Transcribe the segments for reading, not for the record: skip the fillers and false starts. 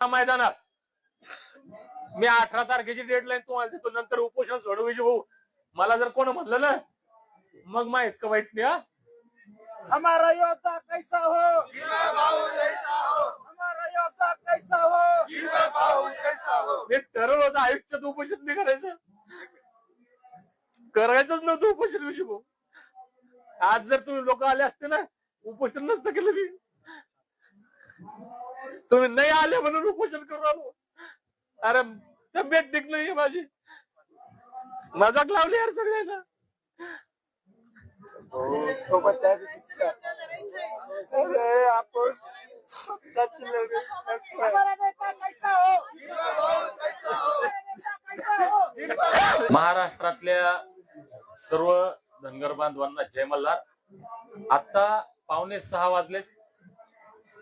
मैदानात मी 18 तारखेची डेडलाईन तुम्हाला देतो, नंतर उपोषण सोडवायचे भाऊ. मला जर कोण म्हणलं ना मग माहित का वाईट नाही. हमारा योद्धा कैसा हो, हमारा योद्धा कैसा हो, मी ठरवलं होतं आयुष्यात उपोषण नाही करायचं, करायचंच नव्हतं उपोषण विषय भाऊ. आज जर तुम्ही लोक आले असते ना उपोषण नसतं केलं मी. तुम्ही नाही आले म्हणून उपोषण करू आलो. अरे तब्येत ठीक नाहीये माझी, मजाक लावली यार सगळ्यांना. सोबत आपण महाराष्ट्रातल्या सर्व धनगर बांधवांना जय मल्हार. आता 5:45 वाजलेत.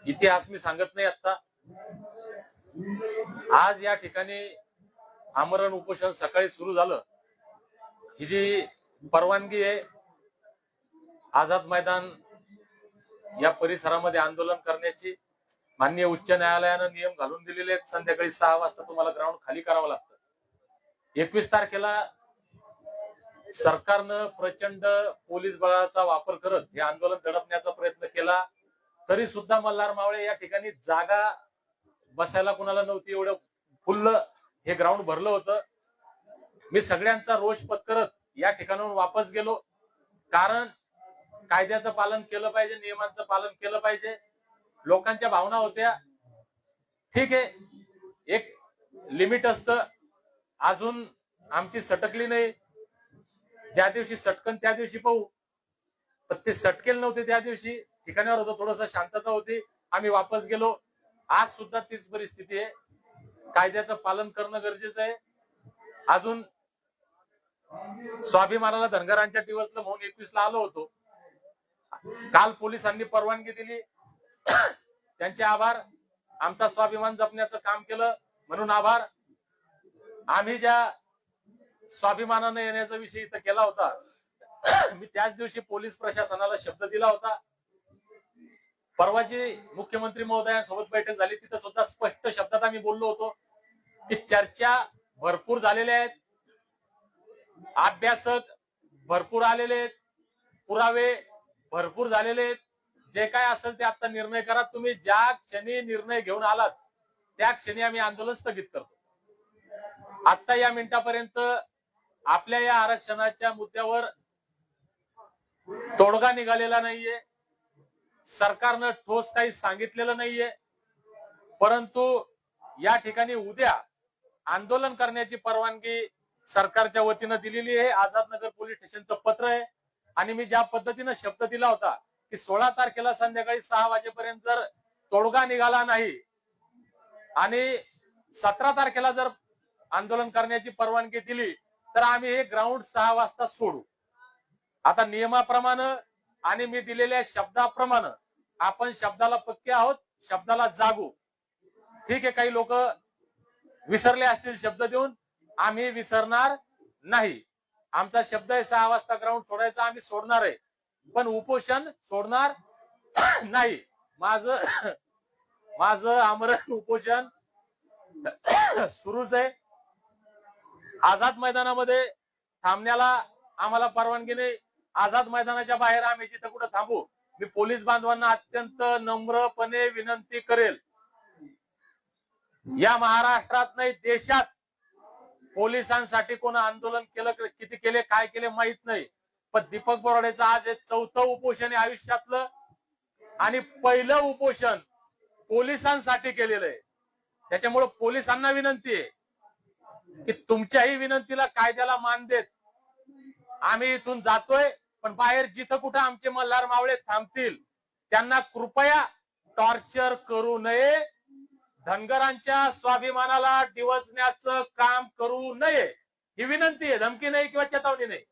इतिहास मी सांगत नाही आता. आज या ठिकाणी आमरण उपोषण सकाळी सुरू झालं. ही जी परवानगी आहे आझाद मैदान या परिसरामध्ये आंदोलन करण्याची, माननीय उच्च न्यायालयानं नियम घालून दिलेले आहेत. संध्याकाळी 6 वाजता तुम्हाला ग्राउंड खाली करावं लागतं. 21 तारखेला सरकारनं प्रचंड पोलीस बळाचा वापर करत हे आंदोलन दडपण्याचा प्रयत्न केला, तरी सुद्धा मल्हार मावळे या ठिकाणी जागा बसायला कुणाला नव्हती. एवढं फुल्ल हे ग्राउंड भरलं होतं. मी सगळ्यांचा रोष पत्करत या ठिकाणाहून वापस गेलो, कारण कायद्याचं पालन केलं पाहिजे, नियमांचं पालन केलं पाहिजे. लोकांच्या भावना होत्या, ठीक आहे एक लिमिट असतं, अजून आमची सटकली नाही. ज्या दिवशी सटकन त्या दिवशी पाहू, पण ते सटकेल नव्हते त्या दिवशी. ठिकाणावर होतं, थोडस शांतता होती, आम्ही वापस गेलो. आज सुद्धा तीच परिस्थिती आहे. कायद्याचं पालन करणं गरजेचं आहे. अजून स्वाभिमानाला धनगरांच्या दिवसला म्हणून 21 ला आलो होतो. काल पोलिसांनी परवानगी दिली, त्यांचे आभार. आमचा स्वाभिमान जपण्याचं काम केलं म्हणून आभार. आम्ही ज्या स्वाभिमानाने येण्याचा विषय इथं केला होता, मी त्याच दिवशी पोलीस प्रशासनाला शब्द दिला होता. परवाची मुख्यमंत्री महोदयांसोबत बैठक झाली, तिथं सुद्धा स्पष्ट शब्दात आम्ही बोललो होतो की चर्चा भरपूर झालेल्या आहेत, अभ्यासक भरपूर आलेले आहेत, पुरावे भरपूर झालेले आहेत. जे काय असेल ते आता निर्णय करा. तुम्ही ज्या क्षणी निर्णय घेऊन आलात त्या क्षणी आम्ही आंदोलन स्थगित करतो. आता या मिनिटापर्यंत आपल्या या आरक्षणाच्या मुद्द्यावर तोडगा निघालेला नाहीये. सरकारनं ठोस काही सांगितलेलं नाहीये, परंतु या ठिकाणी उद्या आंदोलन करण्याची परवानगी सरकारच्या वतीनं दिलेली आहे. आझादनगर पोलीस स्टेशनचं पत्र आहे. आणि मी ज्या पद्धतीनं शब्द दिला होता की 16 तारखेला संध्याकाळी 6 वाजेपर्यंत जर तोडगा निघाला नाही आणि 17 तारखेला जर आंदोलन करण्याची परवानगी दिली तर आम्ही हे ग्राउंड 6 वाजता सोडू. आता नियमाप्रमाणे आणि मी दिलेल्या शब्दाप्रमाणे आपण शब्दाला पक्के आहोत, शब्दाला जागू. ठीक आहे, काही लोक विसरले असतील शब्द देऊन, आम्ही विसरणार नाही. आमचा शब्द आहे 6 वाजता ग्राउंड सोडायचा, आम्ही सोडणार आहे, पण उपोषण सोडणार नाही. माझं आमरण उपोषण सुरूच आहे. आझाद मैदानामध्ये थांबण्याला आम्हाला परवानगी नाही. आझाद मैदानाच्या बाहेर आम्ही जिथं कुठं थांबू, मी पोलीस बांधवांना अत्यंत नम्रपणे विनंती करेल, या महाराष्ट्रात नाही देशात पोलिसांसाठी कोण आंदोलन केलं, किती केले, काय केले माहित नाही, पण दीपक बोराडेचं आज हे 4थं उपोषण आहे आयुष्यातलं, आणि पहिलं उपोषण पोलिसांसाठी केलेलं आहे. त्याच्यामुळे पोलिसांना विनंती आहे की तुमच्याही विनंतीला कायद्याला मान देत आम्ही इथून जातोय. पण बाहेर जिथं कुठं आमचे मल्हार मावळे थांबतील त्यांना कृपया टॉर्चर करू नये, धनगरांच्या स्वाभिमानाला डिवचण्याचं काम करू नये, ही विनंती आहे. धमकी नाही किंवा चेतावणी नाही.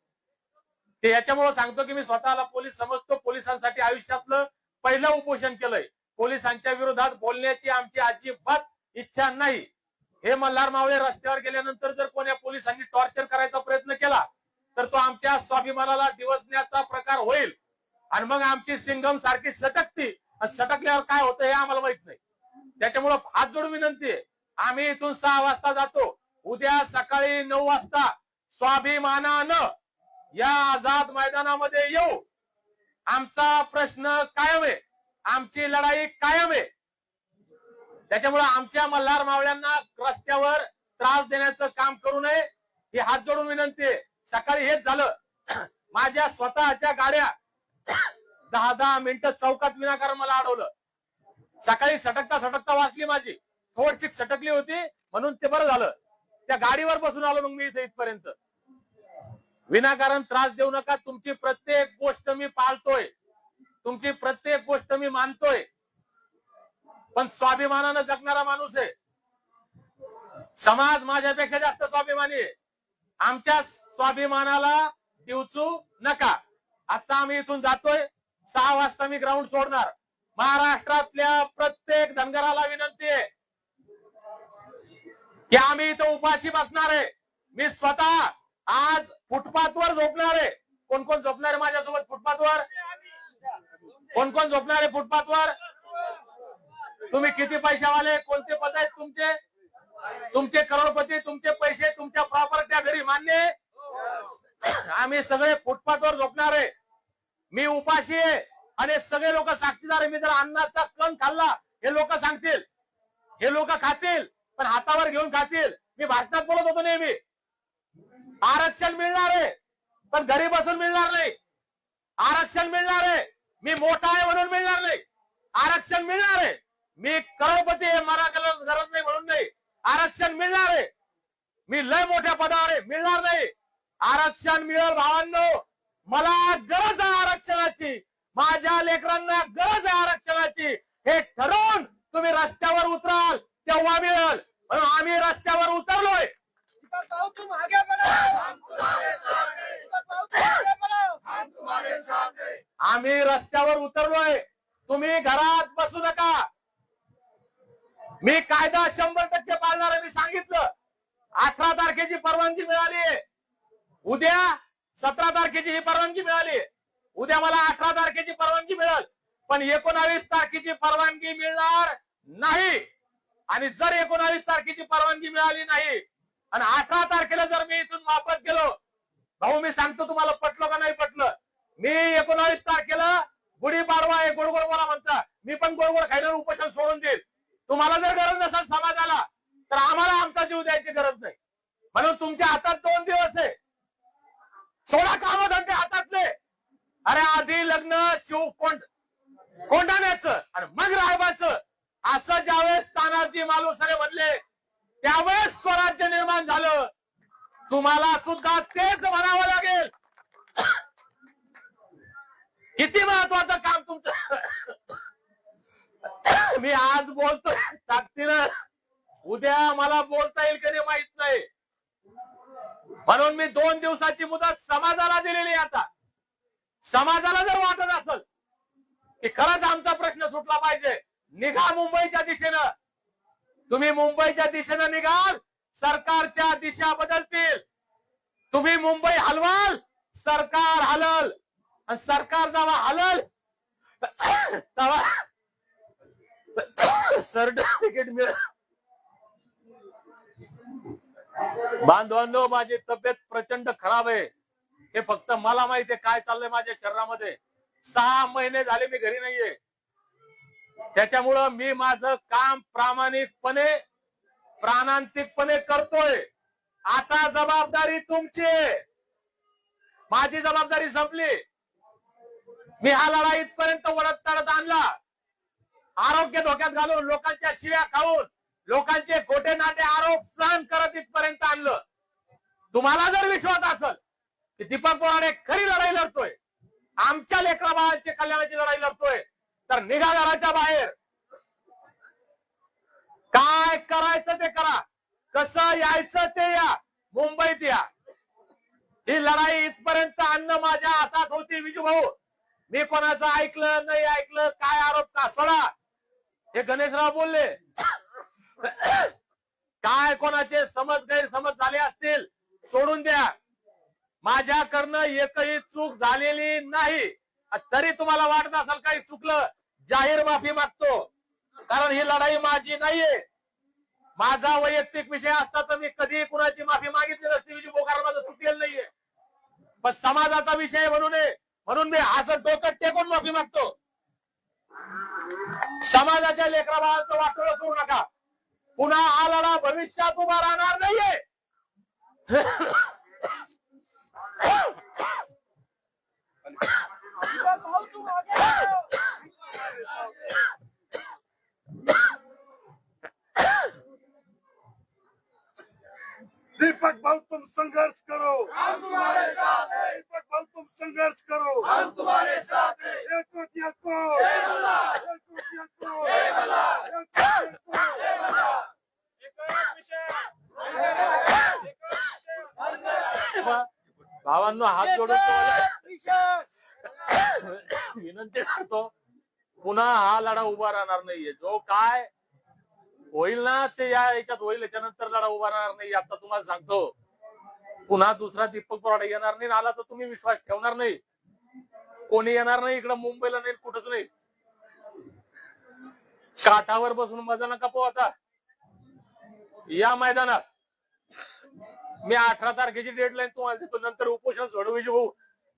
ते याच्यामुळे सांगतो की मी स्वतःला पोलीस समजतो. पोलिसांसाठी आयुष्यातलं पहिलं उपोषण केलंय. पोलिसांच्या विरोधात बोलण्याची आमची अजिबात इच्छा नाही. हे मल्हार मावळे रस्त्यावर गेल्यानंतर जर कोण्या पोलिसांनी टॉर्चर करायचा प्रयत्न केला तर तो आमच्या स्वाभिमानाला डिवचण्याचा प्रकार होईल, आणि मग आमची सिंगम सारखी सटकती. सटकल्यावर काय होतं हे आम्हाला माहित नाही. त्याच्यामुळं हात जोडून विनंती आहे, आम्ही इथून 6 वाजता जातो, उद्या सकाळी 9 वाजता स्वाभिमानानं या आझाद मैदानामध्ये येऊ. आमचा प्रश्न कायम आहे, आमची लढाई कायम आहे. त्याच्यामुळे आमच्या मल्हार मावळ्यांना रस्त्यावर त्रास देण्याचं काम करू नये ही हात जोडून विनंती आहे. सकाळी हेच झालं, माझ्या स्वतःच्या गाड्या 10-10 मिनिटं चौकात विनाकारण मला अडवलं. सकाळी सटकता वाचली, माझी थोडीशी सटकली होती म्हणून ते बरं झालं. त्या गाडीवर बसून आलो मग मी इथे इथपर्यंत. विनाकारण त्रास देऊ नका. तुमची प्रत्येक गोष्ट मी पाळतोय, तुमची प्रत्येक गोष्ट मी मानतोय, पण स्वाभिमानानं जगणारा माणूस आहे. समाज माझ्यापेक्षा जास्त स्वाभिमानी आहे. आमच्या स्वाभिमानाला दिवचू नका. आता आम्ही इथून जातोय, 6 वाजता मी ग्राउंड सोडणार. महाराष्ट्रातल्या प्रत्येक धनगराला विनंती आहे की आम्ही इथं उपाशी बसणार आहे. मी स्वतः आज फुटपाथवर झोपणार आहे. कोण कोण झोपणार आहे माझ्यासोबत फुटपाथवर? कोण कोण झोपणार आहे फुटपाथवर? तुम्ही किती पैशावाले, कोणते पद आहेत तुमचे? तुमचे करोडपती, तुमचे पैसे, तुमच्या प्रॉपर्ट्या घरी मान्य? आम्ही सगळे फुटपाथवर झोपणार आहे. मी उपाशी आहे आणि सगळे लोक साक्षीदार आहे. मी जर अन्नाचा कण खाल्ला, हे लोक सांगतील, हे लोक खातील, पण हातावर घेऊन खातील. मी भाषणात बोलत होतो नेहमी, आरक्षण मिळणार आहे पण घरी बसून मिळणार नाही. आरक्षण मिळणार आहे, मी मोठा आहे म्हणून मिळणार नाही. आरक्षण मिळणार आहे, मी करोडपती आहे, मला गरज नाही म्हणून नाही. आरक्षण मिळणार आहे, मी लय मोठ्या पदावर आहे, मिळणार नाही. आरक्षण मिळेल भावांनो. मला गरज आहे आरक्षणाची, माझ्या लेकरांना गरज आहे आरक्षणाची. हे ठरवून तुम्ही रस्त्यावर उतराल तेव्हा मिळेल. म्हणून आम्ही रस्त्यावर उतरलोय. तुम आगे बढ़ो, हम तुम्हारे साथ हैं। तुम आगे बढ़ो, हम तुम्हारे साथ हैं। आम्ही रस्त्यावर उतरलोय. तुम्ही घरात बसू नका. मी कायदा 100% पाळणार आहे. मी सांगितलं 18 तारखेची परवानगी मिळाली आहे. उद्या 17 तारखेची ही परवानगी मिळाली. उद्या मला 18 तारखेची परवानगी मिळेल, पण 19 तारखेची परवानगी मिळणार नाही. आणि जर 19 तारखेची परवानगी मिळाली नाही आणि 18 तारखेला जर मी इथून वापस गेलो, भाऊ मी सांगतो तुम्हाला, पटलं का नाही पटलं, मी 19 तारखेला गुढीपाडवा आहे, गोड गोड बोला म्हणता, मी पण गोड गोड खायला उपोषण सोडून देईल. तुम्हाला जर गरज नसेल समाजाला, तर आम्हाला आमचा जीव द्यायची गरज नाही. म्हणून तुमच्या हातात 2 दिवस आहे. सोडा कामधंदे हातातले. अरे आधी लग्न कोंडाण्याचं आणि मग राहायचं, असं ज्यावेळेस तानाजी मालुसरे म्हणले त्यावेळेस स्वराज्य निर्माण झालं. तुम्हाला सुद्धा तेच म्हणावं लागेल. किती महत्वाचं काम तुमचं. मी आज बोलतोय ताकदीनं, उद्या मला बोलता येईल कधी माहित नाही. म्हणून मी 2 दिवसाची मुदत समाजाला दिलेली. आता समाजाला जर वाटत असेल की खरंच आमचा प्रश्न सुटला पाहिजे, निघा मुंबईच्या दिशेनं. तुम्ही मुंबईच्या दिशेनं निघाल, सरकारच्या दिशा बदलतील. तुम्ही मुंबई हलवाल, सरकार हलल. आणि सरकार जेव्हा हलल तेव्हा सर्टिफिकेट मिळेल. बांधवांनो, माझी तब्येत प्रचंड खराब आहे. हे फक्त मला माहिती आहे काय चाललंय माझ्या शरीरामध्ये. 6 महिने झाले मी घरी नाहीये. त्याच्यामुळं मी माझं काम प्रामाणिकपणे, प्राणांतिकपणे करतोय. आता जबाबदारी तुमची आहे. माझी जबाबदारी संपली. मी हा लढा इथपर्यंत वडत तडत आणला. आरोग्य धोक्यात घालून, लोकांच्या शिव्या खाऊन, लोकांचे खोटे नाटे आरोप सहन करत इथपर्यंत आणलं. तुम्हाला जर विश्वास असेल की दीपक बोराडे खरी लढाई लढतोय, आमच्या लेकरा बाळांच्या कल्याणाची लढाई लढतोय, तर निघा घराच्या बाहेर. काय करायचं ते करा, कसं यायचं ते या, मुंबईत या. ही लढाई इथपर्यंत आणणं माझ्या हातात होती. विजू भाऊ, मी कोणाचं ऐकलं नाही ऐकलं, काय आरोप का सोडा. हे गणेशराव बोलले, काय कोणाचे गैरसमज झाले असतील सोडून द्या. माझ्याकडनं एकही चूक झालेली नाही. तरी तुम्हाला वाटत असेल काही चुकलं, जाहीर माफी मागतो. कारण ही लढाई माझी नाहीये. माझा वैयक्तिक विषय असता तर मी कधी कुणाची माफी मागितली नसती विजू, कारण माझं चुकलेलं नाहीये. पण समाजाचा विषय म्हणून मी असं डोकं टेकून माफी मागतो. समाजाच्या लेकरा बाळाचं वाटोळं करू नका. पुन्हा हा लढा भविष्यात उभा राहणार नाहीये. दीपक भाऊ तुम आगे बढ़ो. दीपक भाऊ तुम संघर्ष करो, हम तुम्हारे साथ हैं. दीपक भाऊ तुम संघर्ष करो, हम तुम्हारे साथ हैं. एकूच एको, जय मल्हार. एकूच एको, जय मल्हार. एकूच एको. जय मल्हार. भावांनो, हात जोडून तुम्हाला विनंती करतो, पुन्हा हा लढा उभा राहणार नाहीये. जो काय होईल ना ते या याच्यात होईल, याच्यानंतर लढा उभा राहणार नाही. आता तुम्हाला सांगतो, पुन्हा दुसरा दीपक बोराडे येणार नाही. आला तर तुम्ही विश्वास ठेवणार नाही. कोणी येणार नाही इकडं, मुंबईला नाही, कुठंच नाही. काठावर बसून मजा नका पाहू. आता या मैदानात मी 18 तारखेची डेडलाईन तुम्हाला देतो. नंतर उपोषण सोडवायचे भाऊ.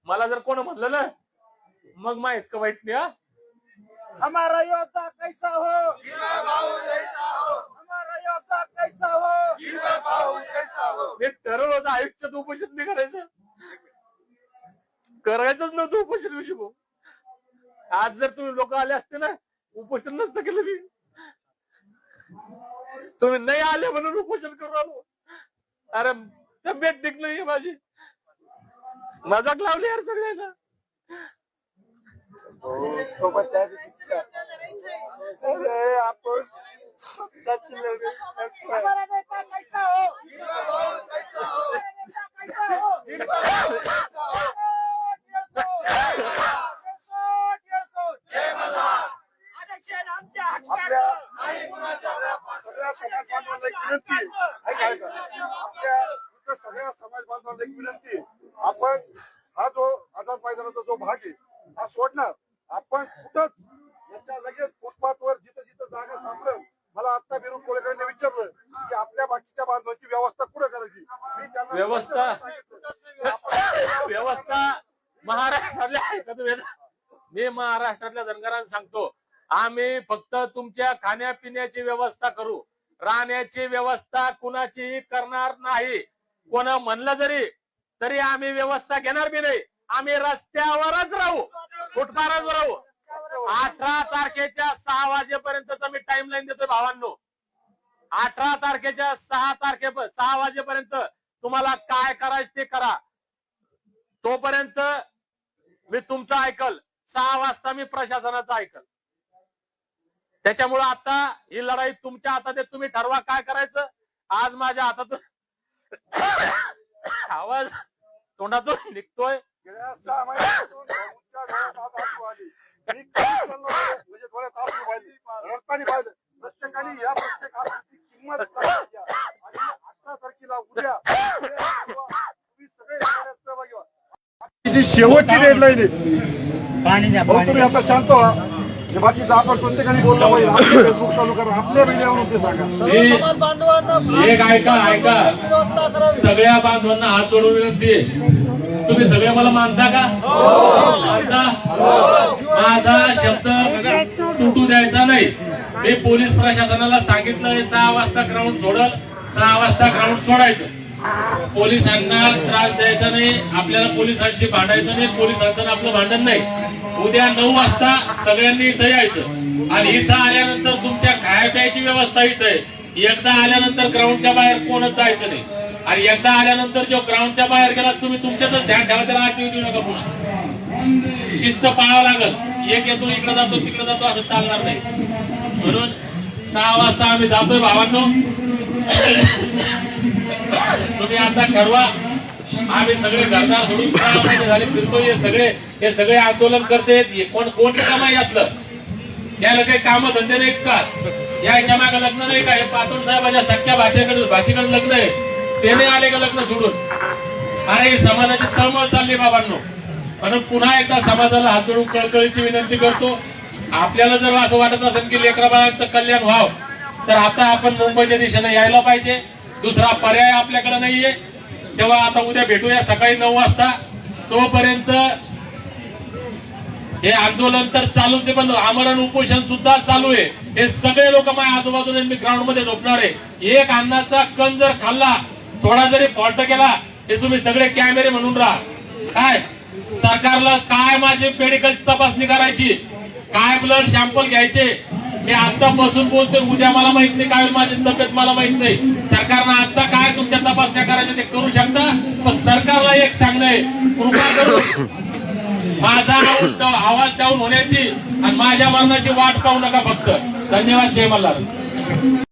मला जर कोण म्हणलं ना, मग माहित का वाईट नाही. हा, हमारा योद्धा कैसा हो, दीपक भाऊ जैसा हो. हमारा योद्धा कैसा हो, दीपक भाऊ जैसा हो. मी ठरवलं होतं आयुष्यात उपोषण नाही करायचं. करायचंच नव्हतं उपोषण विषय भाऊ. आज जर तुम्ही लोक आले असते ना, उपोषण नसतं केलं मी. तुम्ही नाही आले म्हणून उपोषण करू आलो. अरे तब्येत ठीक नाहीये माझी. मजाक लावली यार सगळ्यांना. सोबत त्या दिवशी अरे आपण स्वतःची लढाई करतोय. हमारा नेता कैसा हो, दीपक भाऊ कैसा हो. हमारा नेता कैसा हो, दीपक भाऊ कैसा हो. जय मल्हार. आरक्षण आमच्या हक्काचं आणि कुणाच्या व्यापाराचं. सगळ्या समाज बांधवांना एक विनंती ऐका आपल्या इथं सगळ्या समाज बांधवांना एक विनंती. आपण हा जो आझाद मैदानाचा जो भाग आहे हा सोडणार. आपण कुठंच याच्या लगेच फुटपाथवर जिथं जिथं जागा सापडेल. मला आता बिरू कोळेकरांनी विचारलं की आपल्या बाकीच्या बांधवांची व्यवस्था कुठं करायची. मी त्यांना व्यवस्था महाराष्ट्रातल्या ऐका तुम्ही. मी महाराष्ट्रातल्या धनगरांना सांगतो, आम्ही फक्त तुमच्या खाण्यापिण्याची व्यवस्था करू. राहण्याची व्यवस्था कुणाचीही करणार नाही. कोण म्हणलं तरी आम्ही व्यवस्था घेणार बी नाही. आम्ही रस्त्यावरच राहू, फुटपाथवर राहू. 18 तारखेच्या 6 वाजेपर्यंतचा मी टाइमलाईन देतोय भावांनो. 18 तारखेच्या 6 वाजेपर्यंत तुम्हाला काय करायचं ते करा. तोपर्यंत मी तुमचं ऐकल. 6 वाजता मी प्रशासनाचं ऐकल. त्याच्यामुळे आता ही लढाई तुमच्या हातात आहे. तुम्ही ठरवा काय करायचं. आज माझ्या हातातून आवाज तोंडातून निघतोय. गेल्या 6 महिन्यापासून भाऊंच्या डोळ्यात आज आसू आली. मी कधी चाललो म्हणजे डोळ्यात आसू पाहिली, रडताना पाहिलं. प्रत्येकाने या प्रत्येक आसूची किंमत करायची आहे. आणि 18 तारखेला उद्या तुम्ही सगळे याच्यात सहभागी व्हा. जी शेवटची डेडलाईन आहे. भाऊ तुम्ही आता शांत व्हा. हे बाकीचं आपण प्रत्येकाने बोललं पाहिजे. आपलं फेसबुक चालू करा, आपल्या मीडियावरून ते सांगा. समाज बांधवांना एक ऐका व्यवस्था करावी. सगळ्या बांधवांना हात जोडून विनंती आहे. तुम्ही सगळे मला मानता का? मानता? माझा शब्द तुटू द्यायचा नाही. मी पोलीस प्रशासनाला सांगितलंय 6 वाजता ग्राउंड सोडल. 6 वाजता ग्राउंड सोडायचं. पोलिसांना त्रास द्यायचा नाही. आपल्याला पोलिसांशी भांडायचं नाही. पोलिसांचं आपलं भांडण नाही. उद्या 9 वाजता सगळ्यांनी इथं यायचं. आणि इथं आल्यानंतर तुमच्या खाया प्यायची व्यवस्था इथं आहे. एकदा आल्यानंतर ग्राउंडच्या बाहेर कोणच जायचं नाही. आणि एकदा आल्यानंतर जो ग्राउंडच्या बाहेर गेला तुम्ही तुमच्यातच ध्यान ठेवा. त्याला आत येऊ देऊ नका. पुन्हा शिस्त पाळावं लागल. एक येतो इकडे जातो तिकडे जातो असं चालणार नाही. म्हणून 6 वाजता आम्ही जातोय भावांनो. तुम्ही आता ठरवा. आम्ही सगळे घरदार सोडून 6 महिने झाले फिरतोय. हे सगळे आंदोलन करते. कोण काम आहे यातलं? याला काही काम धंदे नाहीत का? याच्या मागे लग्न नाही का? हे पाटोल साहेबाच्या सख्या भाचीकडे लग्न आहे. ते नाही आले का लग्न सोडून? अरे ही समाजाची तळमळ चालली बाबांनो. म्हणून पुन्हा एकदा समाजाला हात जोडून कळकळीची विनंती करतो. आपल्याला जर असं वाटत असेल की लेकरा बाळांचं कल्याण व्हावं, तर आता आपण मुंबईच्या दिशेने यायला पाहिजे. दुसरा पर्याय आपल्याकडे नाहीये. तेव्हा आता उद्या भेटूया सकाळी 9 वाजता. तोपर्यंत हे आंदोलन तर चालूच आहे, पण आमरण उपोषण सुद्धा चालू आहे. हे सगळे लोक माझ्या आजूबाजूने मी ग्राउंड मध्ये झोपणार आहे. एक अन्नाचा कण जर खाल्ला, थोडा जरी फॉल्ट केला, हे तुम्ही सगळे कॅमेरे म्हणून राहा. काय सरकारला काय माझी मेडिकल तपासणी करायची, काय ब्लड सॅम्पल घ्यायचे, मी आता बसून बोलतोय. उद्या मला माहित नाही काय माझी तब्येत, मला माहित नाही. सरकारनं आता काय तुमच्या तपासण्या करायच्या ते करू शकता, पण सरकारला एक सांगणं आहे, कृपा करून माझा आवाज डाऊन होण्याची आणि माझ्या मरणाची वाट पाहू नका फक्त. धन्यवाद. जय मल्हार.